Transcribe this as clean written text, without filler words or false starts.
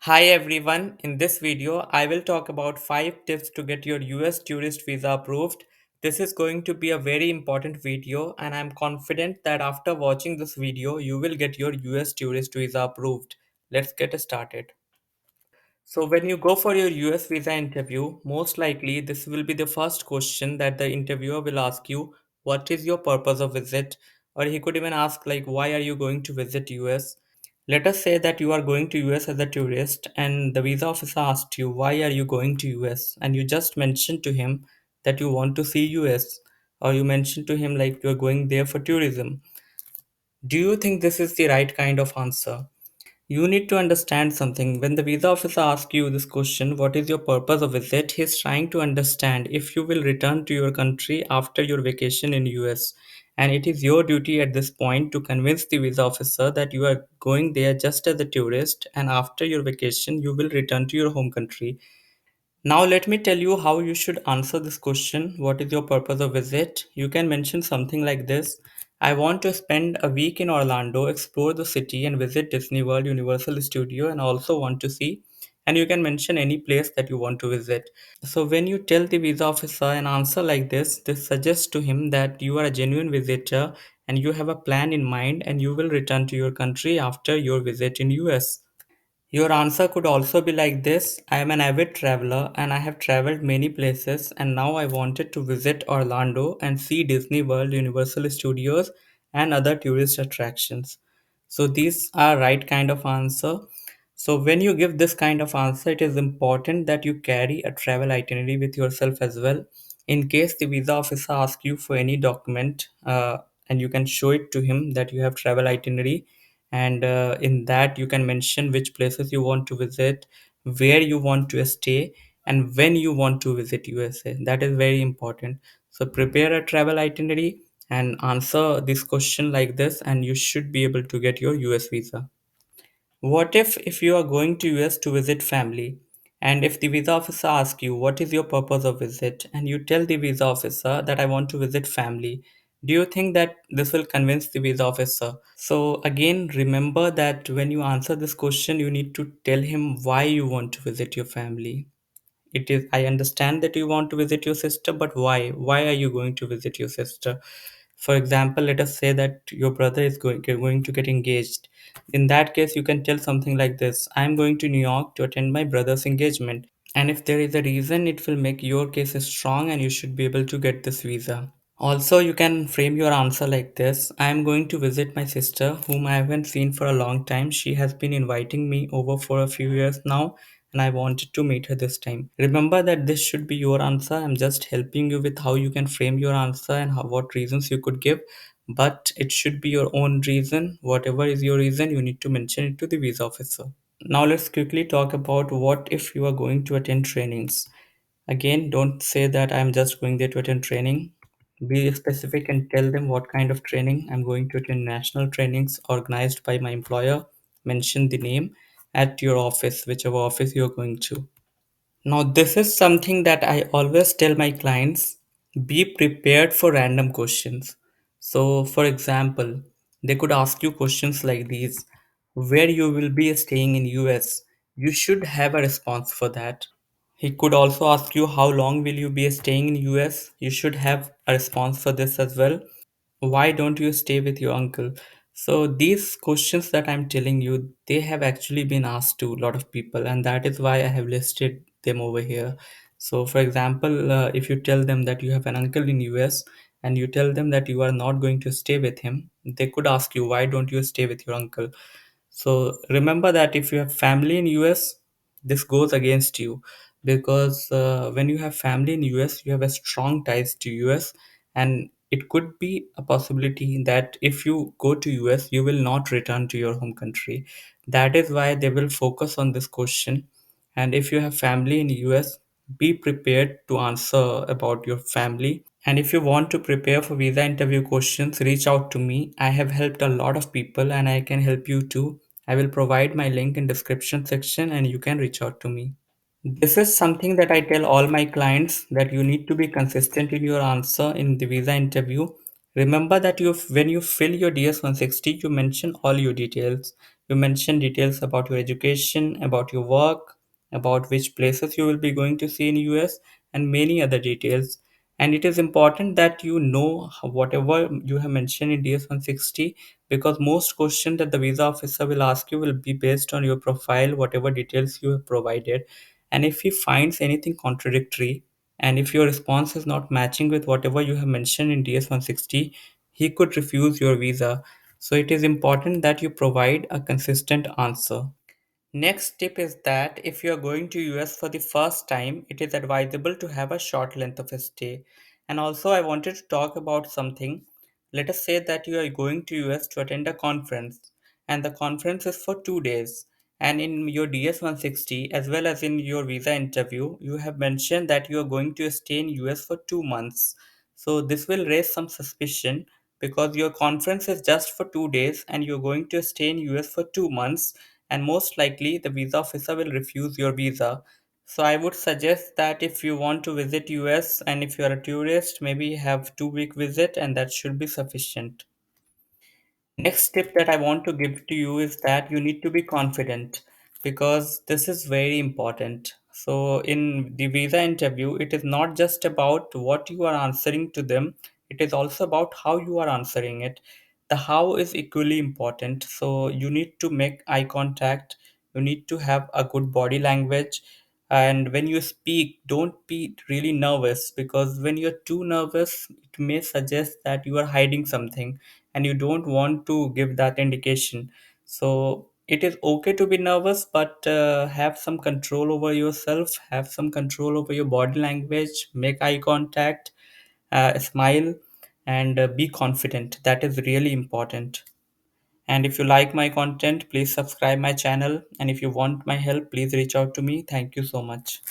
Hi everyone, in this video I will talk about 5 tips to get your US tourist visa approved. This is going to be a very important video and I am confident that after watching this video you will get your US tourist visa approved. Let's get started. So when you go for your US visa interview, most likely this will be the first question that the interviewer will ask you, what is your purpose of visit? Or he could even ask like why are you going to visit US? Let us say that you are going to US as a tourist and the visa officer asked you why are you going to US and you just mentioned to him that you want to see US or you mentioned to him like you're going there for tourism. Do you think this is the right kind of answer? You need to understand something. When the visa officer asks you this question, what is your purpose of visit? He's trying to understand if you will return to your country after your vacation in US. And it is your duty at this point to convince the visa officer that you are going there just as a tourist and after your vacation you will return to your home country. Now let me tell you how you should answer this question. What is your purpose of visit? You can mention something like this. I want to spend a week in Orlando, explore the city and visit Disney World, Universal Studio and also want to see, and you can mention any place that you want to visit. So when you tell the visa officer an answer like this suggests to him that you are a genuine visitor and you have a plan in mind and you will return to your country after your visit in US. Your answer could also be like this. I am an avid traveler and I have traveled many places and now I wanted to visit Orlando and see Disney World, Universal Studios and other tourist attractions. So these are right kind of answer. So when you give this kind of answer, it is important that you carry a travel itinerary with yourself as well. In case the visa officer asks you for any document, and you can show it to him that you have travel itinerary, and in that you can mention which places you want to visit, where you want to stay, and when you want to visit USA. That is very important. So prepare a travel itinerary and answer this question like this, and you should be able to get your US visa. What if you are going to US to visit family and if the visa officer asks you what is your purpose of visit and you tell the visa officer that I want to visit family, do you think that this will convince the visa officer? So again, remember that when you answer this question you need to tell him why you want to visit your family. It is, I understand that you want to visit your sister, but why are you going to visit your sister? For example, let us say that your brother is going to get engaged. In that case you can tell something like this. I am going to New York to attend my brother's engagement, and if there is a reason it will make your case strong and you should be able to get this visa. Also, you can frame your answer like this. I am going to visit my sister, whom I haven't seen for a long time. She has been inviting me over for a few years now, and I wanted to meet her this time. Remember that this should be your answer. I'm just helping you with how you can frame your answer and what reasons you could give. But it should be your own reason. Whatever is your reason, you need to mention it to the visa officer. Now, let's quickly talk about what if you are going to attend trainings. Again, don't say that I'm just going there to attend training. Be specific and tell them what kind of training. I'm going to attend national trainings organized by my employer. Mention the name at your office, whichever office you're going to. Now, this is something that I always tell my clients, be prepared for random questions. So, for example, they could ask you questions like these. Where you will be staying in US? You should have a response for that. He could also ask you how long will you be staying in US? You should have a response for this as well. Why don't you stay with your uncle? So these questions that I'm telling you, they have actually been asked to a lot of people, and that is why I have listed them over here. So for example, if you tell them that you have an uncle in US and you tell them that you are not going to stay with him, they could ask you why don't you stay with your uncle. So remember that if you have family in US, this goes against you, because when you have family in US, you have a strong ties to US, and it could be a possibility that if you go to US, you will not return to your home country. That is why they will focus on this question. And if you have family in US, be prepared to answer about your family. And if you want to prepare for visa interview questions, reach out to me. I have helped a lot of people and I can help you too. I will provide my link in description section and you can reach out to me. This is something that I tell all my clients, that you need to be consistent in your answer in the visa interview. Remember that when you fill your DS-160, you mention all your details. You mention details about your education, about your work, about which places you will be going to see in US, and many other details. And it is important that you know whatever you have mentioned in DS 160, because most questions that the visa officer will ask you will be based on your profile, whatever details you have provided. And if he finds anything contradictory, and if your response is not matching with whatever you have mentioned in DS 160, he could refuse your visa. So it is important that you provide a consistent answer. Next tip is that if you are going to US for the first time, it is advisable to have a short length of stay. And also I wanted to talk about something. Let us say that you are going to US to attend a conference, and the conference is for 2 days. And in your DS 160 as well as in your visa interview, you have mentioned that you are going to stay in US for 2 months. So this will raise some suspicion, because your conference is just for 2 days and you're going to stay in US for 2 months, and most likely the visa officer will refuse your visa. So I would suggest that if you want to visit US and if you are a tourist, maybe have 2 week visit and that should be sufficient. Next tip that I want to give to you is that you need to be confident, because this is very important. So, in the visa interview, it is not just about what you are answering to them, it is also about how you are answering it. The how is equally important. So, you need to make eye contact, you need to have a good body language, and when you speak, don't be really nervous, because when you're too nervous, it may suggest that you are hiding something and you don't want to give that indication. So it is okay to be nervous, but have some control over yourself, have some control over your body language, make eye contact, smile, and be confident. That is really important. And if you like my content, please subscribe my channel, and if you want my help, please reach out to me. Thank you so much.